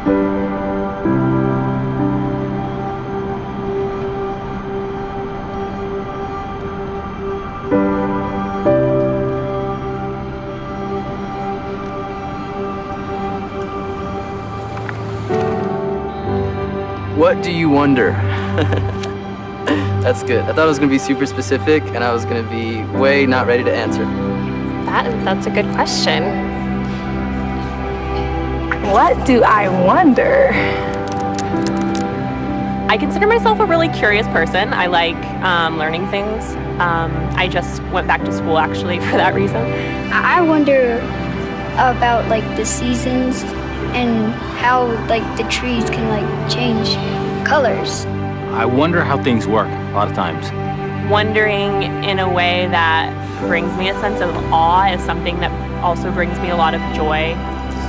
What do you wonder? That's good. I thought it was gonna be super specific and I was gonna be way not ready to answer. That's a good question. What do I wonder? I consider myself a really curious person. I like learning things. I just went back to school actually for that reason. I wonder about like the seasons and how like the trees can like change colors. I wonder how things work a lot of times. Wondering in a way that brings me a sense of awe is something that also brings me a lot of joy.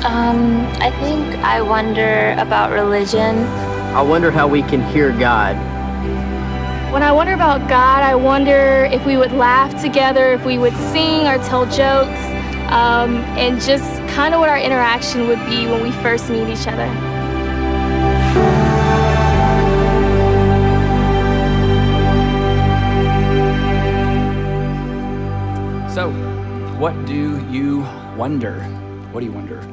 I think I wonder about religion. I wonder how we can hear God. When I wonder about God, I wonder if we would laugh together, if we would sing or tell jokes, and just kind of what our interaction would be when we first meet each other. So, what do you wonder? What do you wonder?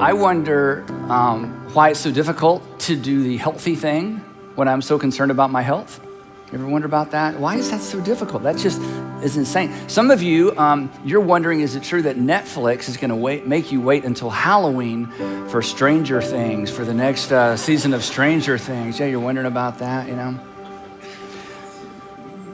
I wonder why it's so difficult to do the healthy thing when I'm so concerned about my health. You ever wonder about that? Why is that so difficult? That just is insane. Some of you, you're wondering, is it true that Netflix is gonna make you wait until Halloween for Stranger Things, for the next season of Stranger Things? Yeah, you're wondering about that, you know?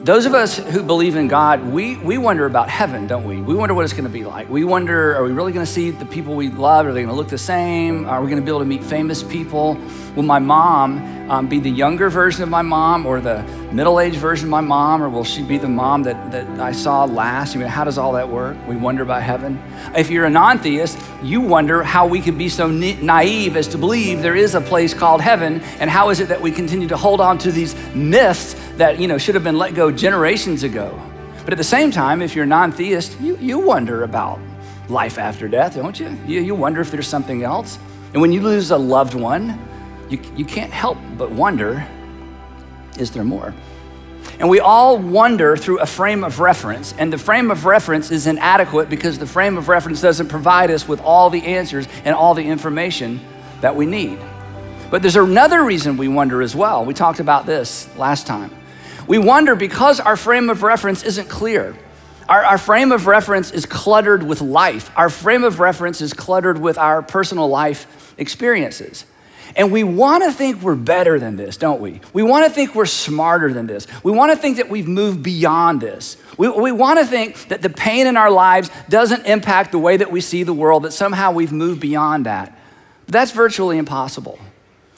Those of us who believe in God, we wonder about heaven, don't we? We wonder what it's gonna be like. We wonder, are we really gonna see the people we love? Are they gonna look the same? Are we gonna be able to meet famous people? Will my mom be the younger version of my mom or the middle-aged version of my mom? Or will she be the mom that I saw last? I mean, how does all that work? We wonder about heaven. If you're a non-theist, you wonder how we can be so naive as to believe there is a place called heaven, and how is it that we continue to hold on to these myths that should have been let go generations ago. But at the same time, if you're a non-theist, you wonder about life after death, don't you? You wonder if there's something else. And when you lose a loved one, you can't help but wonder, is there more? And we all wonder through a frame of reference, and the frame of reference is inadequate because the frame of reference doesn't provide us with all the answers and all the information that we need. But there's another reason we wonder as well. We talked about this last time. We wonder because our frame of reference isn't clear. Our frame of reference is cluttered with life. Our frame of reference is cluttered with our personal life experiences. And we want to think we're better than this, don't we? We want to think we're smarter than this. We want to think that we've moved beyond this. We want to think that the pain in our lives doesn't impact the way that we see the world, that somehow we've moved beyond that. But that's virtually impossible.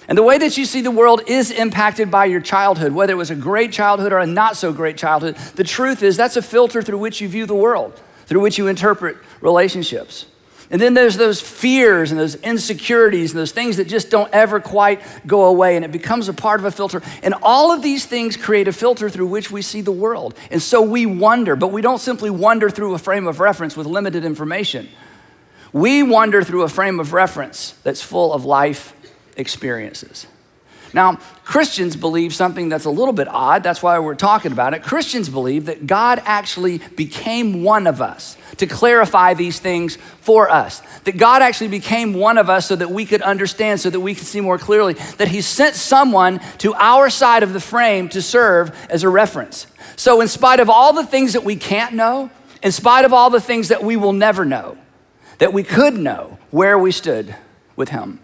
And the way that you see the world is impacted by your childhood, whether it was a great childhood or a not so great childhood. The truth is that's a filter through which you view the world, through which you interpret relationships. And then there's those fears and those insecurities and those things that just don't ever quite go away, and it becomes a part of a filter. And all of these things create a filter through which we see the world. And so we wonder, but we don't simply wonder through a frame of reference with limited information. We wonder through a frame of reference that's full of life experiences. Now, Christians believe something that's a little bit odd. That's why we're talking about it. Christians believe that God actually became one of us to clarify these things for us. That God actually became one of us so that we could understand, so that we could see more clearly, that he sent someone to our side of the frame to serve as a reference. So in spite of all the things that we can't know, in spite of all the things that we will never know, that we could know where we stood with him.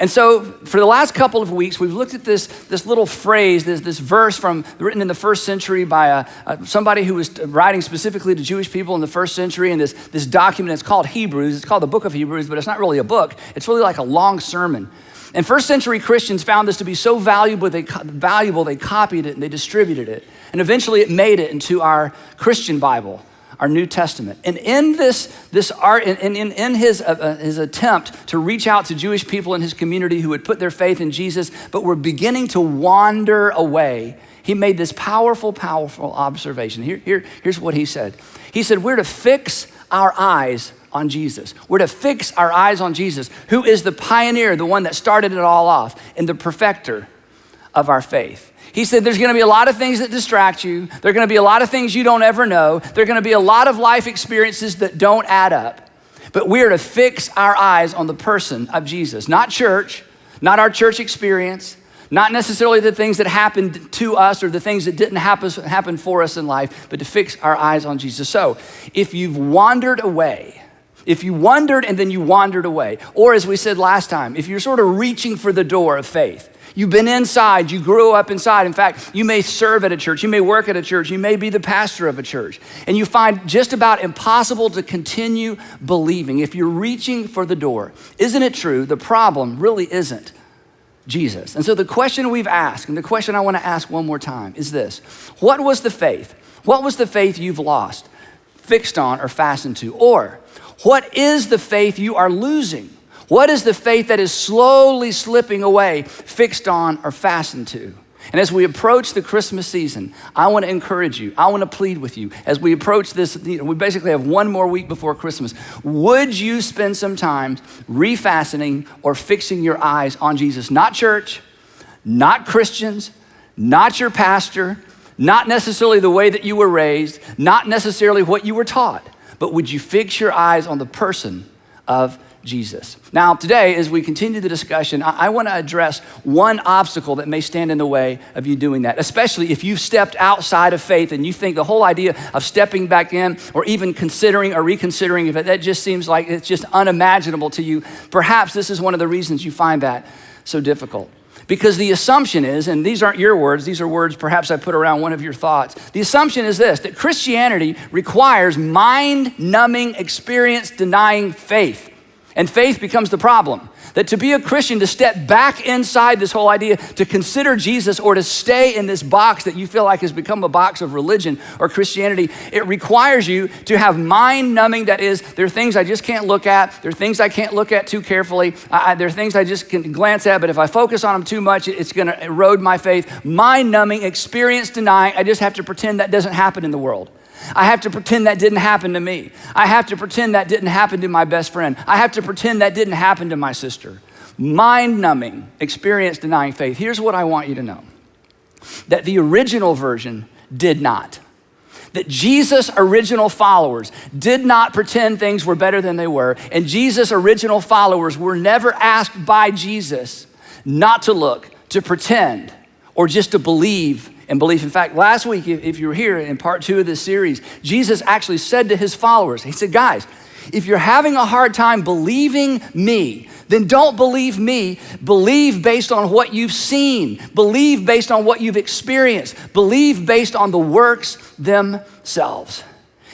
And so for the last couple of weeks, we've looked at this little phrase, this verse written in the first century by somebody who was writing specifically to Jewish people in the first century, and this document, it's called Hebrews. It's called the book of Hebrews, but it's not really a book. It's really like a long sermon. And first century Christians found this to be so valuable, they copied it and they distributed it. And eventually it made it into our Christian Bible, our New Testament. And in this art, in his attempt to reach out to Jewish people in his community who had put their faith in Jesus, but were beginning to wander away, he made this powerful observation. Here's what he said. He said, we're to fix our eyes on Jesus. We're to fix our eyes on Jesus, who is the pioneer, the one that started it all off, and the perfecter of our faith. He said there's gonna be a lot of things that distract you. There are gonna be a lot of things you don't ever know. There are gonna be a lot of life experiences that don't add up. But we're to fix our eyes on the person of Jesus, not church, not our church experience, not necessarily the things that happened to us or the things that didn't happen for us in life, but to fix our eyes on Jesus. So if you've wandered away, if you wondered and then you wandered away, or as we said last time, if you're sort of reaching for the door of faith, you've been inside, you grew up inside. In fact, you may serve at a church, you may work at a church, you may be the pastor of a church, and you find just about impossible to continue believing. If you're reaching for the door, isn't it true? The problem really isn't Jesus. And so the question we've asked, and the question I want to ask one more time is this: what was the faith? What was the faith you've lost, fixed on, or fastened to? Or what is the faith you are losing? What is the faith that is slowly slipping away, fixed on, or fastened to? And as we approach the Christmas season, I want to encourage you, I want to plead with you, as we approach this, we basically have one more week before Christmas. Would you spend some time refastening or fixing your eyes on Jesus? Not church, not Christians, not your pastor, not necessarily the way that you were raised, not necessarily what you were taught, but would you fix your eyes on the person of Jesus? Now, today, as we continue the discussion, I want to address one obstacle that may stand in the way of you doing that, especially if you've stepped outside of faith and you think the whole idea of stepping back in or even considering or reconsidering if that just seems like it's just unimaginable to you. Perhaps this is one of the reasons you find that so difficult. Because the assumption is, and these aren't your words, these are words perhaps I put around one of your thoughts. The assumption is this: that Christianity requires mind-numbing, experience-denying faith. And faith becomes the problem. That to be a Christian, to step back inside this whole idea, to consider Jesus, or to stay in this box that you feel like has become a box of religion or Christianity, it requires you to have mind-numbing. That is, there are things I just can't look at. There are things I can't look at too carefully. There are things I just can glance at, but if I focus on them too much, it's gonna erode my faith. Mind-numbing, experience-denying. I just have to pretend that doesn't happen in the world. I have to pretend that didn't happen to me. I have to pretend that didn't happen to my best friend. I have to pretend that didn't happen to my sister. Mind-numbing, experience-denying faith. Here's what I want you to know: that the original version did not. That Jesus' original followers did not pretend things were better than they were, and Jesus' original followers were never asked by Jesus not to look, to pretend, or just to believe and belief. In fact, last week, if you were here in part 2 of this series, Jesus actually said to his followers, he said, guys, if you're having a hard time believing me, then don't believe me. Believe based on what you've seen. Believe based on what you've experienced. Believe based on the works themselves.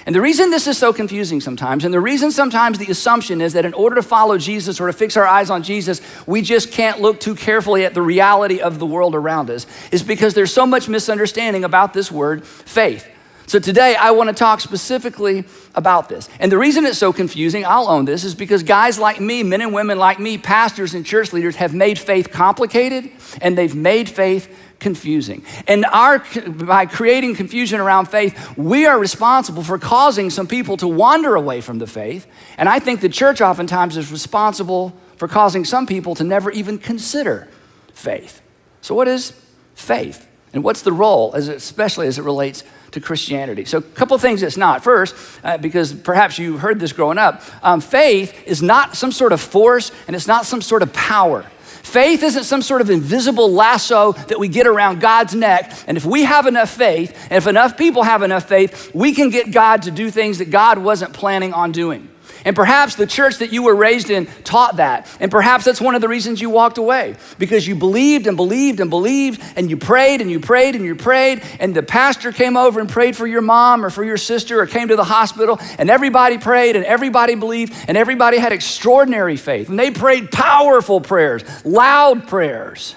And the reason this is so confusing sometimes, and the reason sometimes the assumption is that in order to follow Jesus or to fix our eyes on Jesus, we just can't look too carefully at the reality of the world around us, is because there's so much misunderstanding about this word faith. So today I want to talk specifically about this. And the reason it's so confusing, I'll own this, is because guys like me, men and women like me, pastors and church leaders, have made faith complicated and they've made faith confusing. And by creating confusion around faith, we are responsible for causing some people to wander away from the faith. And I think the church oftentimes is responsible for causing some people to never even consider faith. So what is faith? And what's the role, especially as it relates to Christianity? So a couple of things it's not. First, because perhaps you heard this growing up, faith is not some sort of force and it's not some sort of power. Faith isn't some sort of invisible lasso that we get around God's neck, and if we have enough faith, and if enough people have enough faith, we can get God to do things that God wasn't planning on doing. And perhaps the church that you were raised in taught that. And perhaps that's one of the reasons you walked away, because you believed and believed and believed, and you prayed and you prayed and you prayed, and the pastor came over and prayed for your mom or for your sister or came to the hospital, and everybody prayed and everybody believed and everybody had extraordinary faith. And they prayed powerful prayers, loud prayers.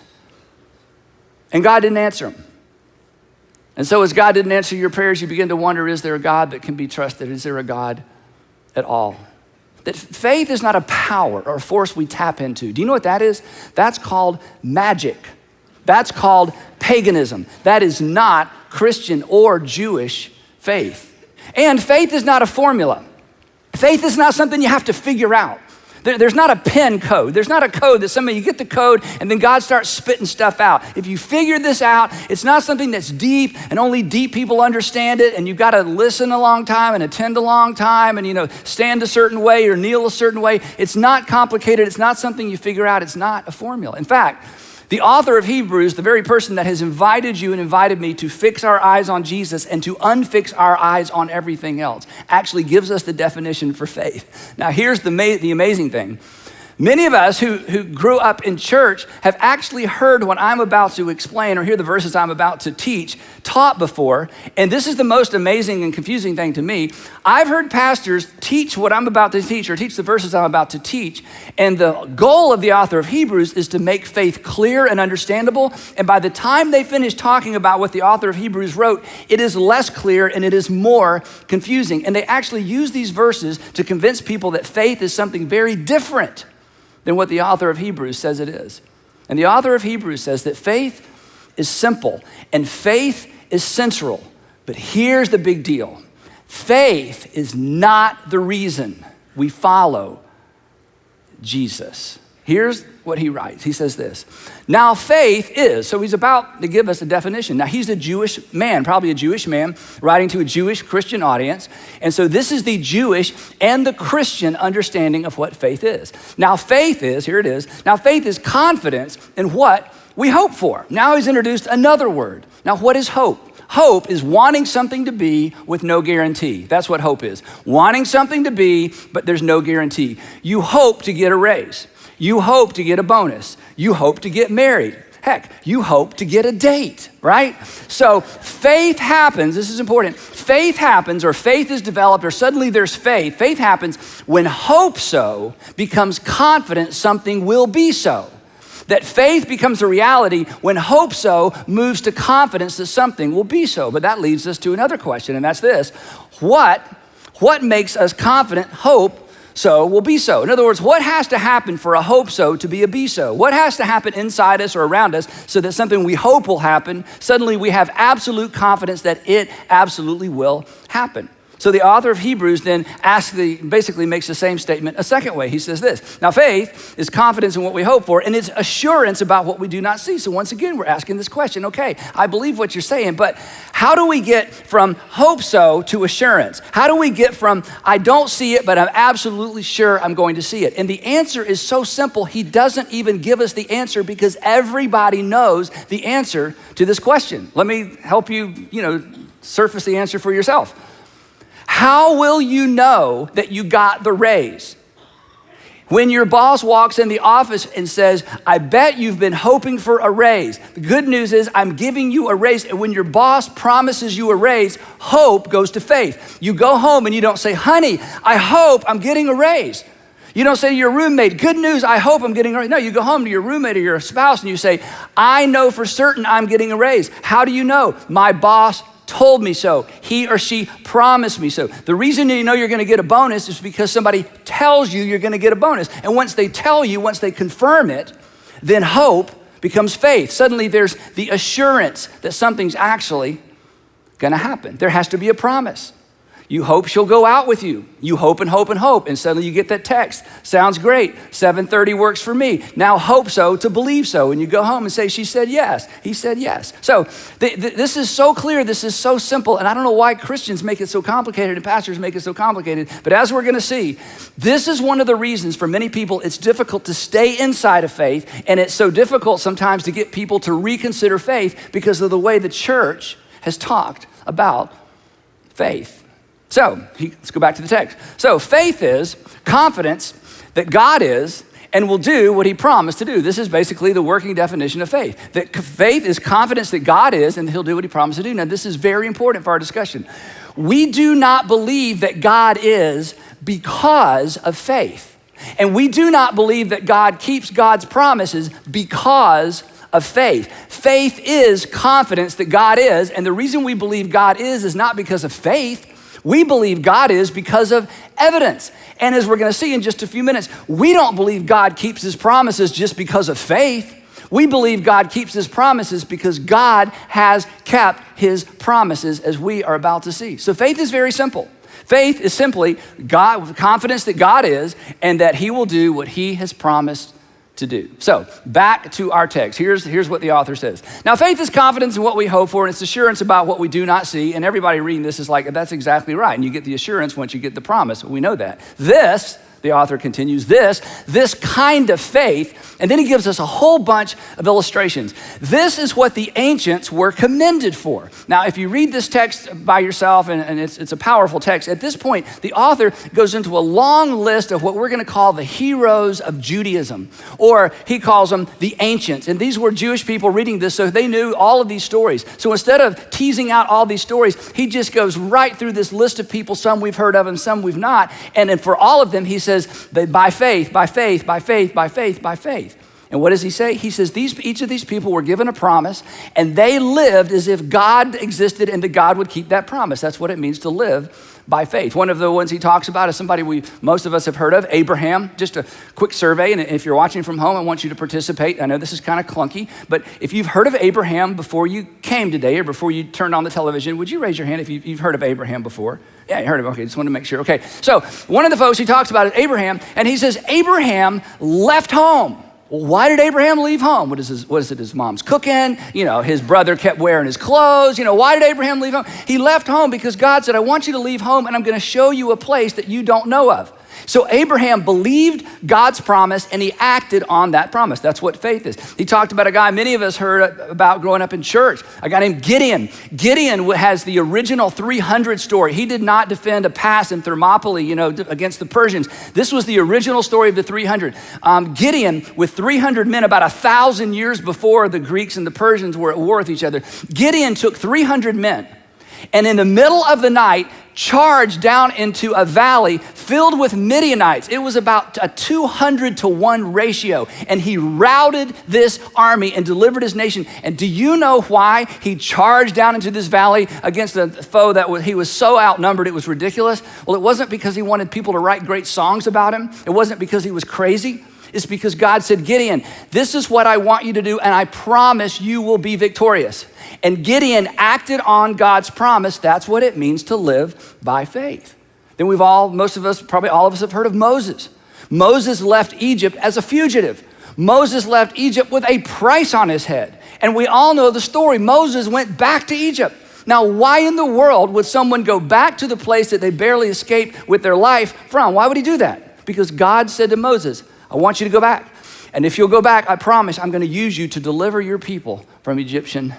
And God didn't answer them. And so as God didn't answer your prayers, you begin to wonder, is there a God that can be trusted? Is there a God at all? That faith is not a power or a force we tap into. Do you know what that is? That's called magic. That's called paganism. That is not Christian or Jewish faith. And faith is not a formula. Faith is not something you have to figure out. There's not a pen code. There's not a code that you get the code and then God starts spitting stuff out. If you figure this out, it's not something that's deep and only deep people understand it, and you've got to listen a long time and attend a long time and, stand a certain way or kneel a certain way. It's not complicated. It's not something you figure out. It's not a formula. In fact, the author of Hebrews, the very person that has invited you and invited me to fix our eyes on Jesus and to unfix our eyes on everything else, actually gives us the definition for faith. Now, here's the amazing thing. Many of us who grew up in church have actually heard what I'm about to explain or hear the verses I'm about to teach taught before, and this is the most amazing and confusing thing to me. I've heard pastors teach what I'm about to teach or teach the verses I'm about to teach, and the goal of the author of Hebrews is to make faith clear and understandable, and by the time they finish talking about what the author of Hebrews wrote, it is less clear and it is more confusing, and they actually use these verses to convince people that faith is something very different than what the author of Hebrews says it is. And the author of Hebrews says that faith is simple and faith is central. But here's the big deal. Faith is not the reason we follow Jesus. Here's what he writes. He says this. Now faith is, so he's about to give us a definition. Now he's a Jewish man, probably a Jewish man, writing to a Jewish Christian audience. And so this is the Jewish and the Christian understanding of what faith is. Now faith is, here it is. Now faith is confidence in what we hope for. Now he's introduced another word. Now what is hope? Hope is wanting something to be with no guarantee. That's what hope is. Wanting something to be, but there's no guarantee. You hope to get a raise. You hope to get a bonus. You hope to get married. Heck, you hope to get a date, right? So faith happens, this is important. Faith happens, or faith is developed, or suddenly there's faith. Faith happens when hope so becomes confident something will be so. That faith becomes a reality when hope so moves to confidence that something will be so. But that leads us to another question, and that's this. What makes us confident hope so will be so? In other words, what has to happen for a hope so to be a be so? What has to happen inside us or around us so that something we hope will happen, suddenly we have absolute confidence that it absolutely will happen? So the author of Hebrews then basically makes the same statement a second way. He says this. Now faith is confidence in what we hope for, and it's assurance about what we do not see. So once again, we're asking this question. Okay, I believe what you're saying, but how do we get from hope so to assurance? How do we get from I don't see it, but I'm absolutely sure I'm going to see it? And the answer is so simple, he doesn't even give us the answer because everybody knows the answer to this question. Let me help you, surface the answer for yourself. How will you know that you got the raise? When your boss walks in the office and says, I bet you've been hoping for a raise. The good news is I'm giving you a raise. And when your boss promises you a raise, hope goes to faith. You go home and you don't say, honey, I hope I'm getting a raise. You don't say to your roommate, good news, I hope I'm getting a raise. No, you go home to your roommate or your spouse and you say, I know for certain I'm getting a raise. How do you know? My boss told me so. He or she promised me so. The reason you know you're going to get a bonus is because somebody tells you you're going to get a bonus. And once they tell you, once they confirm it, then hope becomes faith. Suddenly there's the assurance that something's actually going to happen. There has to be a promise. You hope she'll go out with you. You hope and hope and hope. And suddenly you get that text. Sounds great. 7:30 works for me. Now hope so to believe so. And you go home and say, she said yes. He said yes. So this is so clear. This is so simple. And I don't know why Christians make it so complicated and pastors make it so complicated. But as we're going to see, this is one of the reasons for many people it's difficult to stay inside of faith. And it's so difficult sometimes to get people to reconsider faith because of the way the church has talked about faith. So let's go back to the text. So faith is confidence that God is and will do what he promised to do. This is basically the working definition of faith. That faith is confidence that God is and he'll do what he promised to do. Now this is very important for our discussion. We do not believe that God is because of faith. And we do not believe that God keeps God's promises because of faith. Faith is confidence that God is, and the reason we believe God is not because of faith. We believe God is because of evidence. And as we're going to see in just a few minutes, we don't believe God keeps his promises just because of faith. We believe God keeps his promises because God has kept his promises, as we are about to see. So faith is very simple. Faith is simply God, confidence that God is and that he will do what he has promised to do. So back to our text. Here's what the author says. Now, faith is confidence in what we hope for, and it's assurance about what we do not see. And everybody reading this is like, that's exactly right. And you get the assurance once you get the promise. We know that. This, the author continues, this kind of faith, and then he gives us a whole bunch of illustrations. This is what the ancients were commended for. Now, if you read this text by yourself, and it's a powerful text, at this point, the author goes into a long list of what we're gonna call the heroes of Judaism, or he calls them the ancients. And these were Jewish people reading this, so they knew all of these stories. So instead of teasing out all these stories, he just goes right through this list of people, some we've heard of and some we've not. And then for all of them, he says, by faith, by faith, by faith, by faith, by faith. And what does he say? He says each of these people were given a promise, and they lived as if God existed and that God would keep that promise. That's what it means to live by faith. One of the ones he talks about is somebody most of us have heard of, Abraham. Just a quick survey, and if you're watching from home, I want you to participate. I know this is kind of clunky, but if you've heard of Abraham before you came today or before you turned on the television, would you raise your hand if you've heard of Abraham before? Yeah, you heard of him. Okay, just wanted to make sure. Okay, so one of the folks he talks about is Abraham, and he says Abraham left home. Well, why did Abraham leave home? What is it? His mom's cooking. His brother kept wearing his clothes. Why did Abraham leave home? He left home because God said, I want you to leave home and I'm going to show you a place that you don't know of. So Abraham believed God's promise and he acted on that promise. That's what faith is. He talked about a guy many of us heard about growing up in church, a guy named Gideon. Gideon has the original 300 story. He did not defend a pass in Thermopylae, against the Persians. This was the original story of the 300. Gideon, with 300 men, about 1,000 years before the Greeks and the Persians were at war with each other, Gideon took 300 men and in the middle of the night charged down into a valley filled with Midianites. It was about a 200-to-1 ratio. And he routed this army and delivered his nation. And do you know why he charged down into this valley against a foe he was so outnumbered it was ridiculous? Well, it wasn't because he wanted people to write great songs about him. It wasn't because he was crazy. It's because God said, Gideon, this is what I want you to do, and I promise you will be victorious. And Gideon acted on God's promise. That's what it means to live by faith. Then most of us, probably all of us have heard of Moses. Moses left Egypt as a fugitive. Moses left Egypt with a price on his head. And we all know the story. Moses went back to Egypt. Now, why in the world would someone go back to the place that they barely escaped with their life from? Why would he do that? Because God said to Moses, I want you to go back. And if you'll go back, I promise I'm going to use you to deliver your people from Egyptian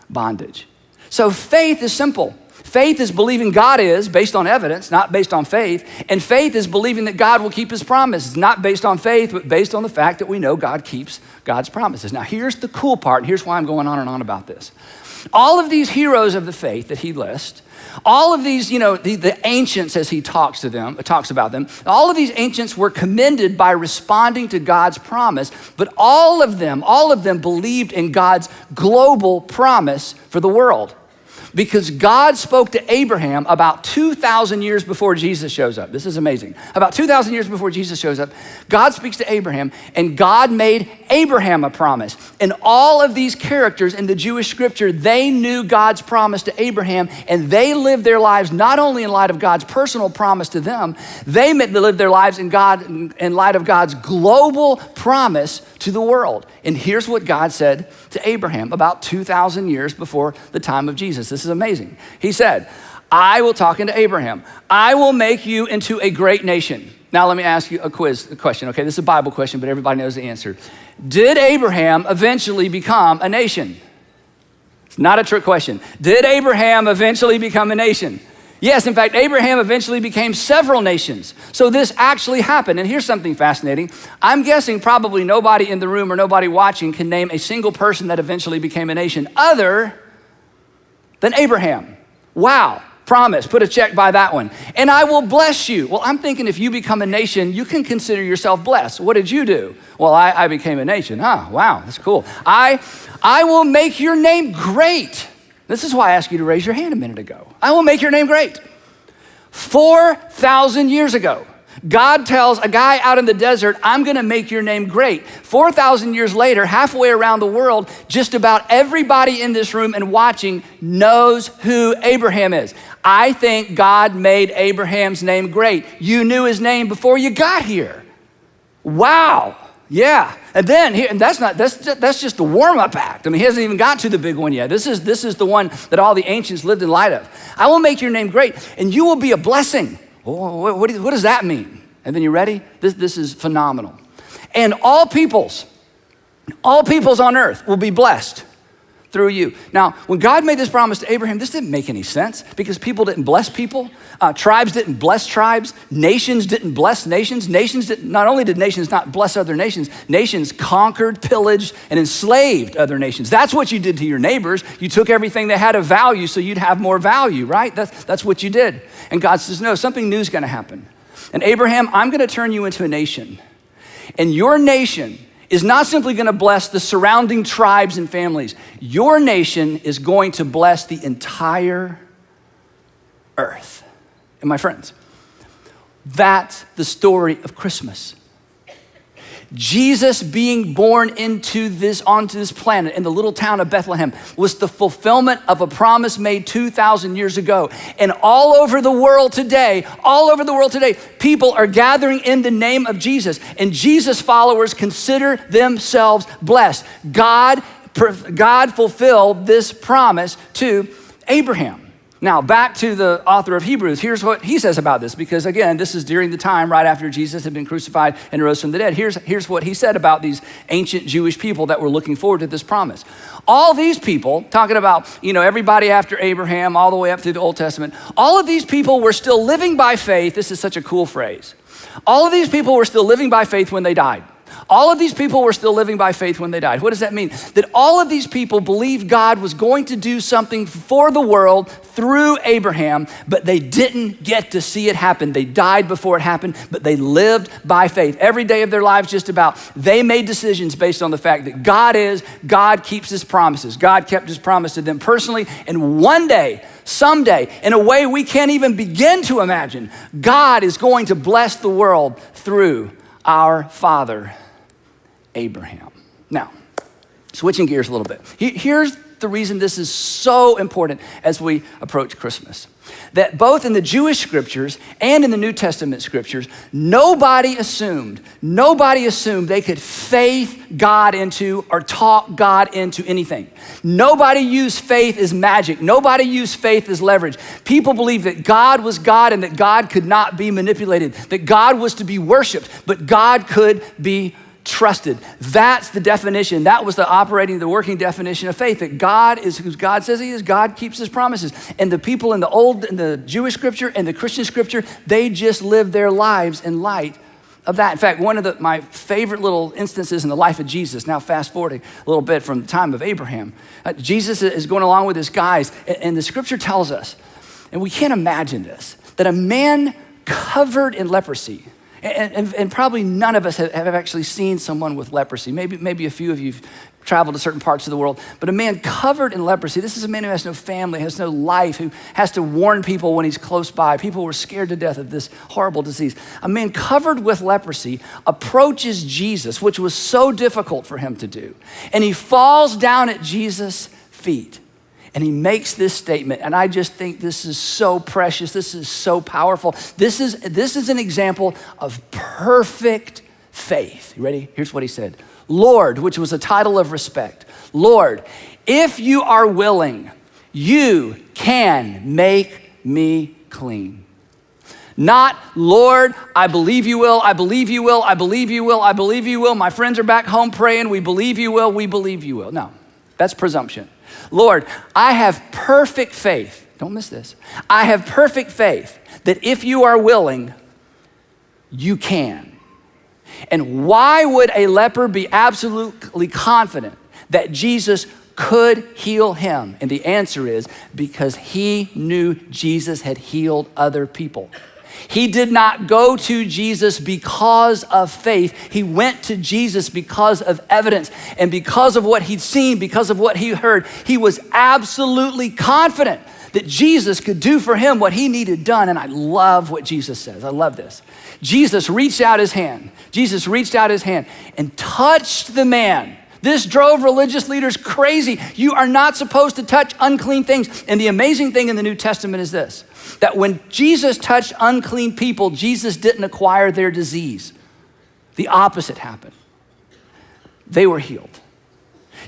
bondage. So faith is simple. Faith is believing God is based on evidence, not based on faith. And faith is believing that God will keep his promises, not based on faith, but based on the fact that we know God keeps God's promises. Now, here's the cool part, and here's why I'm going on and on about this. All of these heroes of the faith that he lists, all of these, the ancients, as he talks about them, all of these ancients were commended by responding to God's promise, but all of them believed in God's global promise for the world. Because God spoke to Abraham about 2,000 years before Jesus shows up. This is amazing. About 2,000 years before Jesus shows up, God speaks to Abraham, and God made Abraham a promise. And all of these characters in the Jewish scripture, they knew God's promise to Abraham, and they lived their lives not only in light of God's personal promise to them, they lived their lives in light of God's global promise to the world. And here's what God said to Abraham about 2,000 years before the time of Jesus. This is amazing. He said, talking to Abraham, I will make you into a great nation. Now let me ask you a question. Okay, this is a Bible question, but everybody knows the answer. Did Abraham eventually become a nation? It's not a trick question. Did Abraham eventually become a nation? Yes, in fact, Abraham eventually became several nations. So this actually happened. And here's something fascinating. I'm guessing probably nobody in the room or nobody watching can name a single person that eventually became a nation other than Abraham. Wow, promise, put a check by that one. And I will bless you. Well, I'm thinking if you become a nation, you can consider yourself blessed. What did you do? Well, I became a nation. Wow, that's cool. I will make your name great. This is why I asked you to raise your hand a minute ago. I will make your name great. 4,000 years ago, God tells a guy out in the desert, I'm gonna make your name great. 4,000 years later, halfway around the world, just about everybody in this room and watching knows who Abraham is. I think God made Abraham's name great. You knew his name before you got here. Wow, yeah. And then, and that's just the warm-up act. I mean, he hasn't even got to the big one yet. This is the one that all the ancients lived in light of. I will make your name great, and you will be a blessing. Oh, what does that mean? And then you ready? This is phenomenal. And all peoples on earth will be blessed through you. Now, when God made this promise to Abraham, this didn't make any sense because people didn't bless people. Tribes didn't bless tribes. Nations didn't bless nations. Not only did nations not bless other nations, nations conquered, pillaged, and enslaved other nations. That's what you did to your neighbors. You took everything that had a value so you'd have more value, right? That's what you did. And God says, no, something new is gonna happen. And Abraham, I'm gonna turn you into a nation. And your nation is not simply gonna bless the surrounding tribes and families. Your nation is going to bless the entire earth. And my friends, that's the story of Christmas. Jesus being born onto this planet in the little town of Bethlehem was the fulfillment of a promise made 2,000 years ago. And all over the world today, people are gathering in the name of Jesus. And Jesus followers consider themselves blessed. God fulfilled this promise to Abraham. Now, back to the author of Hebrews, here's what he says about this, because again, this is during the time right after Jesus had been crucified and rose from the dead. Here's what he said about these ancient Jewish people that were looking forward to this promise. All these people, talking about, everybody after Abraham, all the way up through the Old Testament, all of these people were still living by faith. This is such a cool phrase. All of these people were still living by faith when they died. All of these people were still living by faith when they died. What does that mean? That all of these people believed God was going to do something for the world through Abraham, but they didn't get to see it happen. They died before it happened, but they lived by faith. Every day of their lives, just about, they made decisions based on the fact that God keeps his promises. God kept his promise to them personally, and one day, someday, in a way we can't even begin to imagine, God is going to bless the world through our father, Abraham. Now, switching gears a little bit. Here's the reason this is so important as we approach Christmas. That both in the Jewish scriptures and in the New Testament scriptures, nobody assumed they could faith God into or talk God into anything. Nobody used faith as magic. Nobody used faith as leverage. People believed that God was God and that God could not be manipulated, that God was to be worshiped, but God could be trusted. That's the definition. That was the working definition of faith, that God is who God says he is. God keeps his promises. And the people in the Jewish scripture and the Christian scripture, they just lived their lives in light of that. In fact, one of my favorite little instances in the life of Jesus, now fast forwarding a little bit from the time of Abraham, Jesus is going along with his guys, and the scripture tells us, and we can't imagine this, that a man covered in leprosy, and probably none of us have actually seen someone with leprosy. Maybe a few of you have traveled to certain parts of the world, but a man covered in leprosy, this is a man who has no family, has no life, who has to warn people when he's close by. People were scared to death of this horrible disease. A man covered with leprosy approaches Jesus, which was so difficult for him to do, and he falls down at Jesus' feet. And he makes this statement, and I just think this is so precious. This is so powerful. This is an example of perfect faith. You ready? Here's what he said. Lord, which was a title of respect. Lord, if you are willing, you can make me clean. Not, Lord, I believe you will, I believe you will, I believe you will, I believe you will. My friends are back home praying, we believe you will, we believe you will. No, that's presumption. Lord, I have perfect faith. Don't miss this. I have perfect faith that if you are willing, you can. And why would a leper be absolutely confident that Jesus could heal him? And the answer is because he knew Jesus had healed other people. He did not go to Jesus because of faith. He went to Jesus because of evidence and because of what he'd seen, because of what he heard. He was absolutely confident that Jesus could do for him what he needed done. And I love what Jesus says. I love this. Jesus reached out his hand. Jesus reached out his hand and touched the man. This drove religious leaders crazy. You are not supposed to touch unclean things. And the amazing thing in the New Testament is this, that when Jesus touched unclean people, Jesus didn't acquire their disease. The opposite happened. They were healed.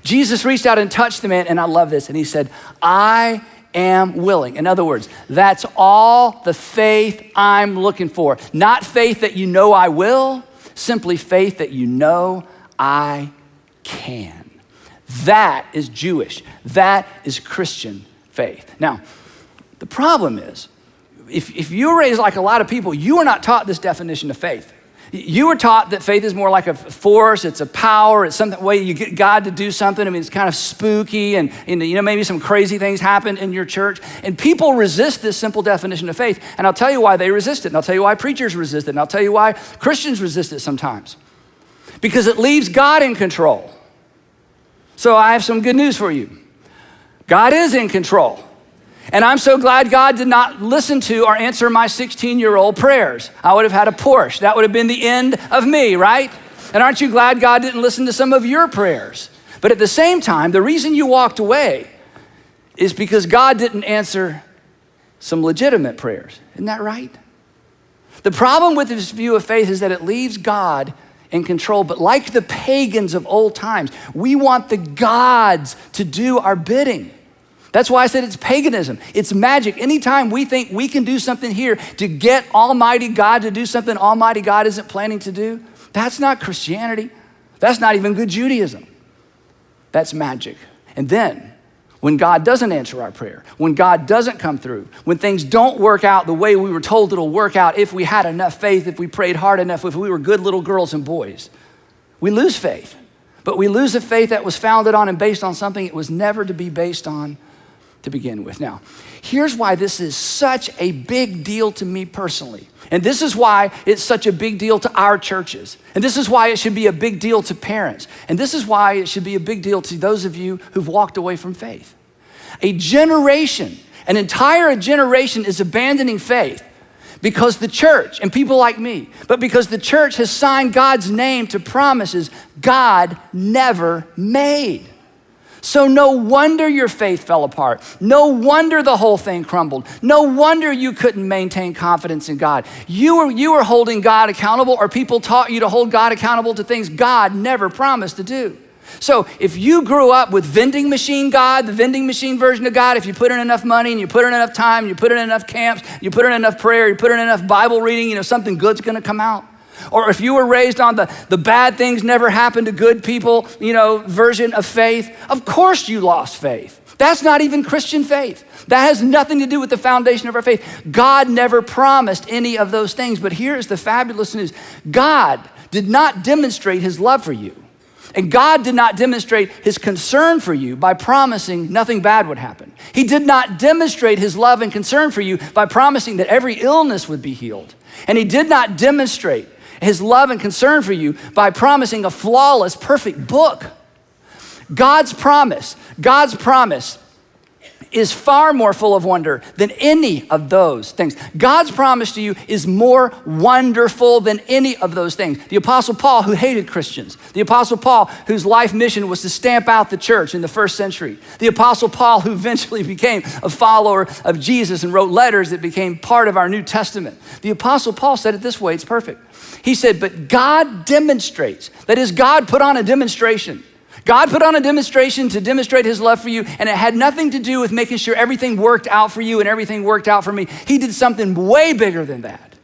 Jesus reached out and touched the man, and I love this, and he said, I am willing. In other words, that's all the faith I'm looking for. Not faith that you know I will, simply faith that you know I can. That is Jewish. That is Christian faith. Now, the problem is, if you're raised like a lot of people, you are not taught this definition of faith. You were taught that faith is more like a force, it's a power, it's some way you get God to do something. I mean, it's kind of spooky and maybe some crazy things happen in your church. And people resist this simple definition of faith. And I'll tell you why they resist it. And I'll tell you why preachers resist it. And I'll tell you why Christians resist it sometimes. Because it leaves God in control. So I have some good news for you. God is in control. And I'm so glad God did not listen to or answer my 16-year-old prayers. I would have had a Porsche. That would have been the end of me, right? And aren't you glad God didn't listen to some of your prayers? But at the same time, the reason you walked away is because God didn't answer some legitimate prayers. Isn't that right? The problem with this view of faith is that it leaves God in control. But like the pagans of old times, we want the gods to do our bidding. That's why I said it's paganism. It's magic. Anytime we think we can do something here to get Almighty God to do something Almighty God isn't planning to do, that's not Christianity. That's not even good Judaism. That's magic. And then when God doesn't answer our prayer, when God doesn't come through, when things don't work out the way we were told it'll work out if we had enough faith, if we prayed hard enough, if we were good little girls and boys, we lose faith. But we lose a faith that was founded on and based on something it was never to be based on to begin with. Now, here's why this is such a big deal to me personally. And this is why it's such a big deal to our churches. And this is why it should be a big deal to parents. And this is why it should be a big deal to those of you who've walked away from faith. A generation, an entire generation is abandoning faith because the church, and people like me, but because the church has signed God's name to promises God never made. So no wonder your faith fell apart. No wonder the whole thing crumbled. No wonder you couldn't maintain confidence in God. You were holding God accountable, or people taught you to hold God accountable to things God never promised to do. So if you grew up with vending machine God, the vending machine version of God, if you put in enough money and you put in enough time, you put in enough camps, you put in enough prayer, you put in enough Bible reading, something good's gonna come out. Or if you were raised on the bad things never happen to good people, version of faith, of course you lost faith. That's not even Christian faith. That has nothing to do with the foundation of our faith. God never promised any of those things. But here's the fabulous news. God did not demonstrate his love for you. And God did not demonstrate his concern for you by promising nothing bad would happen. He did not demonstrate his love and concern for you by promising that every illness would be healed. And he did not demonstrate his love and concern for you by promising a flawless, perfect book. God's promise is far more full of wonder than any of those things. God's promise to you is more wonderful than any of those things. The Apostle Paul, who hated Christians, the Apostle Paul, whose life mission was to stamp out the church in the first century, the Apostle Paul, who eventually became a follower of Jesus and wrote letters that became part of our New Testament. The Apostle Paul said it this way, it's perfect. He said, but God demonstrates, that is, God put on a demonstration. God put on a demonstration to demonstrate his love for you, and it had nothing to do with making sure everything worked out for you and everything worked out for me. He did something way bigger than that.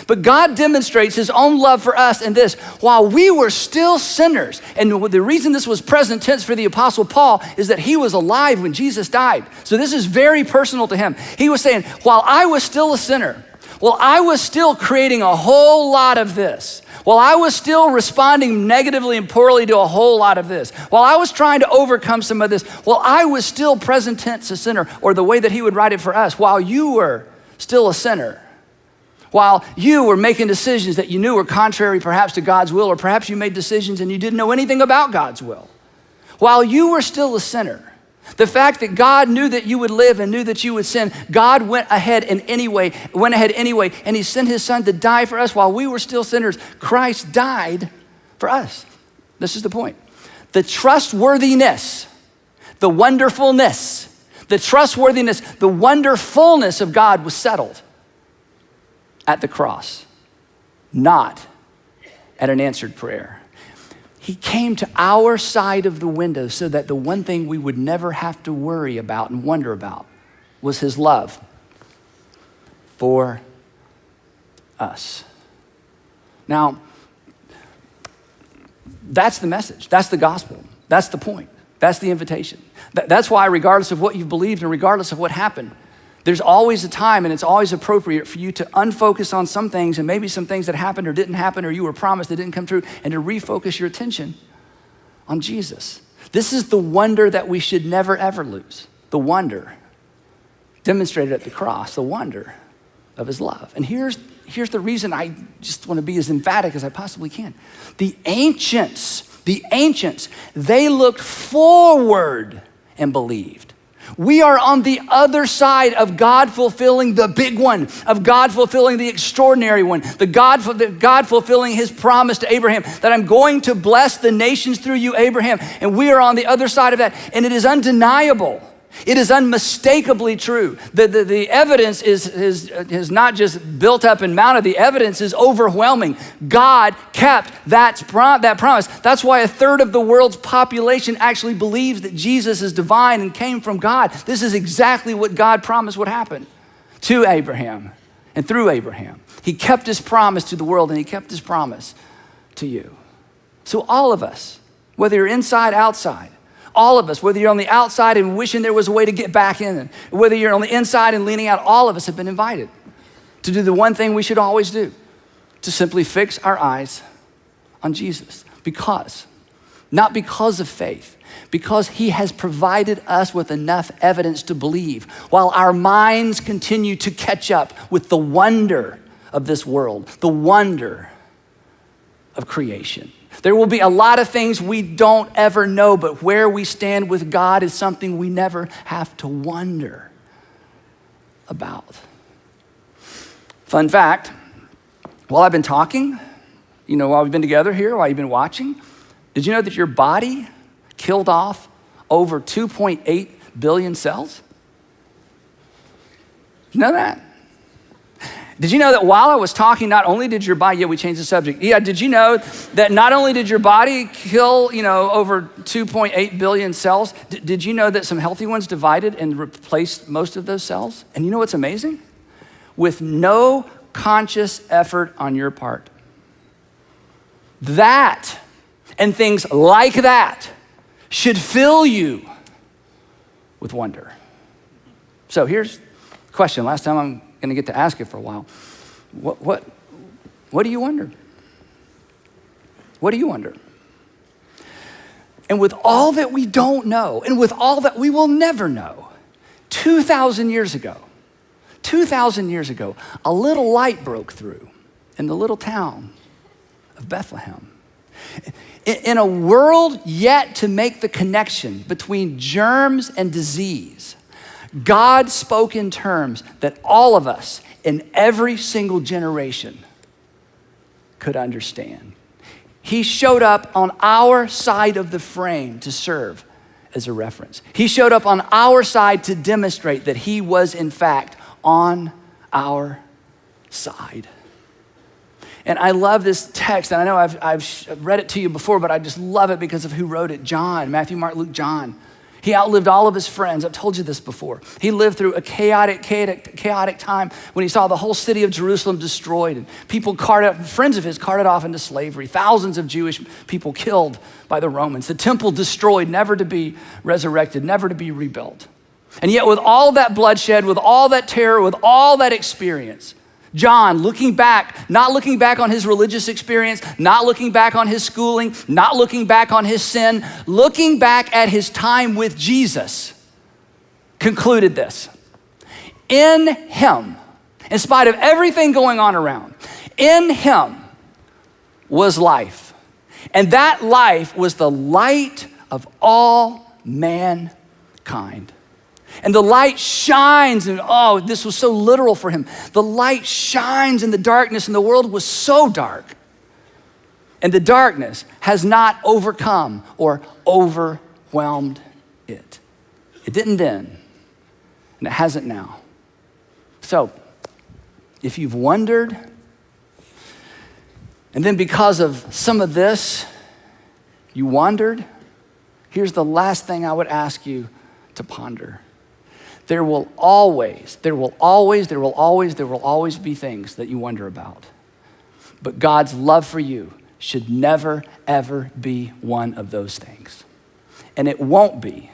But God demonstrates his own love for us in this: while we were still sinners, and the reason this was present tense for the Apostle Paul is that he was alive when Jesus died. So this is very personal to him. He was saying, while I was still a sinner, while I was still creating a whole lot of this, while I was still responding negatively and poorly to a whole lot of this, while I was trying to overcome some of this, while I was still present tense a sinner, or the way that he would write it for us, while you were still a sinner, while you were making decisions that you knew were contrary perhaps to God's will, or perhaps you made decisions and you didn't know anything about God's will, while you were still a sinner, The fact that God knew that you would live and knew that you would sin, God went ahead anyway, and he sent his son to die for us while we were still sinners. Christ died for us. This is the point. The trustworthiness, the wonderfulness, the trustworthiness, the wonderfulness of God was settled at the cross, not at an answered prayer. He came to our side of the window so that the one thing we would never have to worry about and wonder about was his love for us. Now, that's the message. That's the gospel. That's the point. That's the invitation. That's why, regardless of what you've believed and regardless of what happened, there's always a time and it's always appropriate for you to unfocus on some things and maybe some things that happened or didn't happen or you were promised that didn't come true, and to refocus your attention on Jesus. This is the wonder that we should never, ever lose. The wonder demonstrated at the cross, the wonder of his love. And here's the reason I just want to be as emphatic as I possibly can. The ancients, they looked forward and believed. We are on the other side of God fulfilling the big one, of God fulfilling the extraordinary one, the God fulfilling his promise to Abraham that I'm going to bless the nations through you, Abraham. And we are on the other side of that. And it is undeniable. It is unmistakably true. The evidence is not just built up and mounted. The evidence is overwhelming. God kept that promise. That's why 1/3 of the world's population actually believes that Jesus is divine and came from God. This is exactly what God promised would happen to Abraham and through Abraham. He kept his promise to the world, and he kept his promise to you. So all of us, whether you're inside, outside, all of us, whether you're on the outside and wishing there was a way to get back in, and whether you're on the inside and leaning out, all of us have been invited to do the one thing we should always do, to simply fix our eyes on Jesus. Not because of faith, because he has provided us with enough evidence to believe, while our minds continue to catch up with the wonder of this world, the wonder of creation. There will be a lot of things we don't ever know, but where we stand with God is something we never have to wonder about. Fun fact, while I've been talking, while we've been together here, while you've been watching, did you know that your body killed off over 2.8 billion cells? You know that? Did you know that while I was talking, not only did your body, we changed the subject. Yeah, did you know that not only did your body kill, over 2.8 billion cells, did you know that some healthy ones divided and replaced most of those cells? And you know what's amazing? With no conscious effort on your part. That, and things like that, should fill you with wonder. So here's the question. Last time I'm going to get to ask it for a while. What do you wonder? What do you wonder? And with all that we don't know, and with all that we will never know, 2,000 years ago, a little light broke through in the little town of Bethlehem. In a world yet to make the connection between germs and disease, God spoke in terms that all of us in every single generation could understand. He showed up on our side of the frame to serve as a reference. He showed up on our side to demonstrate that he was in fact on our side. And I love this text, and I know I've read it to you before, but I just love it because of who wrote it. John, Matthew, Mark, Luke, John. He outlived all of his friends. I've told you this before. He lived through a chaotic time when he saw the whole city of Jerusalem destroyed, and friends of his carted off into slavery. Thousands of Jewish people killed by the Romans. The temple destroyed, never to be resurrected, never to be rebuilt. And yet with all that bloodshed, with all that terror, with all that experience, John, not looking back on his religious experience, not looking back on his schooling, not looking back on his sin, looking back at his time with Jesus, concluded this: in him, in spite of everything going on around, in him was life. And that life was the light of all mankind. kind. And the light shines, and oh, this was so literal for him. The light shines in the darkness, and the world was so dark. And the darkness has not overcome or overwhelmed it. It didn't then, and it hasn't now. So, if you've wondered, and then because of some of this, you wandered, here's the last thing I would ask you to ponder. There will always be things that you wonder about. But God's love for you should never, ever be one of those things. And it won't be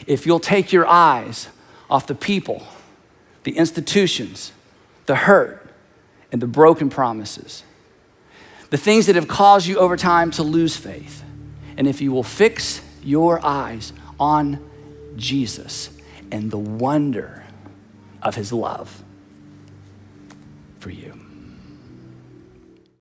if you'll take your eyes off the people, the institutions, the hurt, and the broken promises, the things that have caused you over time to lose faith. And if you will fix your eyes on Jesus and the wonder of his love for you.